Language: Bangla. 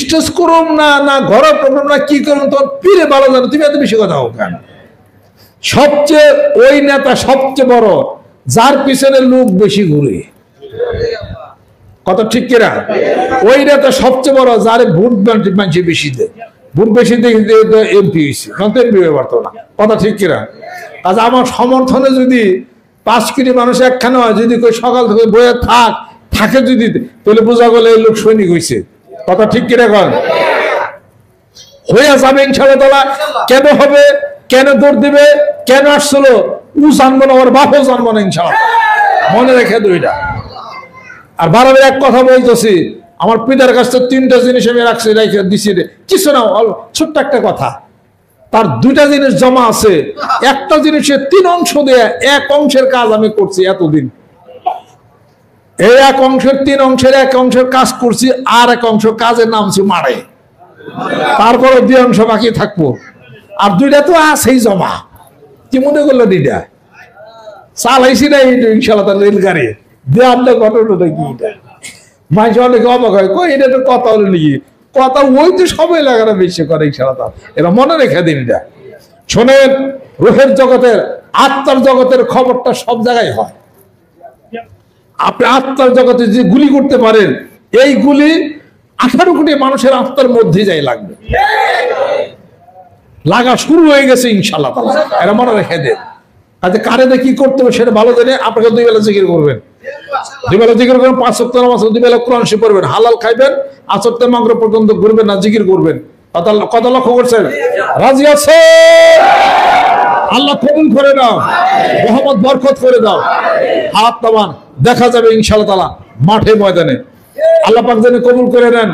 স্টেজ করুম না না ঘরের প্রোগ্রাম না কি করুম তোমার পীরে ভালো জানো, তুমি এত বেশি কথা হোক কেন? সবচেয়ে ওই নেতা সবচেয়ে বড় যার পিছনে লোক বেশি ঘুরে, কথা ঠিক কিনা? ওই নেতা সবচেয়ে বড় যারে ভোট মানুষ বেশি দেয়, ভোট বেশি দিয়ে এমপি হয়েছে, এমপি হয়ে পারতো না, কথা ঠিক কিনা? আজ আমার সমর্থনে যদি 5 কোটি মানুষ একখানে হয়, যদি কই সকাল থেকে বয়ে থাকে যদি, তাহলে বোঝা গেল এই লোক সৈনিক হয়েছে, কথা ঠিক কিনা? কন হয়ে যাবে ইনশাআল্লাহ। কেন হবে, কেন দৌড় দিবে, কেন আসছিল ও জানবো না, ওর বাপও জানবো না ইনশাআল্লাহ, মনে রেখে দুইটা। আর বারবার এক কথা বলতেছি, আমার পিতার কাছে 3টা জিনিস আমি রাখছি, রেখে দিছি, কিছু না, ছোট্ট একটা কথা, তার 2টা জিনিস জমা আছে, একটা জিনিসের 3 অংশ দিয়ে 1 অংশের কাজ আমি করছি এতদিন, এই 1 অংশের 3 অংশের 1 অংশের কাজ করছি, আর 1 অংশ কাজের নামছি মারে, তারপরে 2 অংশ বাকি থাকবো, আর 2টা তো আছেই জমা। কি মনে করলো 2টা চালাইছি না ইনশাল্লাহ, তার রেলগাড়ি দেওয়ার ঘটনাটা কি? এটা মানুষ অনেকে অবাক হয়, কই এটা তো কথা হলো নাকি? কথা ওই তো সবাই লাগানো বেশি করে ইনশাল্লাহ। এরা মনে রেখে দিন, এটা শোনেন, রুহের জগতের, আত্মার জগতের খবরটা সব জায়গায় হয়। আপনি আত্মার জগতে যে গুলি করতে পারেন, এই গুলি 18 কোটি মানুষের আত্মার মধ্যে যাই লাগবে, লাগা শুরু হয়ে গেছে ইনশাআল্লাহ তাআলা, এরা মনে রেখে দেন। আচ্ছা কারে কি করতে হবে সেটা ভালো জানে, আপনাকে 2 বেলা জিকির করবেন, 2 বেলা জিকির করবেন, 5 ওয়াক্ত নামাজ, 2 বেলা কোরআন শরীফ পড়বেন, হালাল খাইবেন, আসর থেকে মাগরিব পর্যন্ত ঘুরবেন না, জিকির করবেন। কথা লক্ষ্য করছেন? রাজি আছে? আল্লাহ কবুল করে নাও, রহমত বরকত করে দাও, হাত নামান, দেখা যাবে ইনশাআল্লাহ তাআলা মাঠে ময়দানে। আল্লাহ পাক যেন কবুল করে নেন।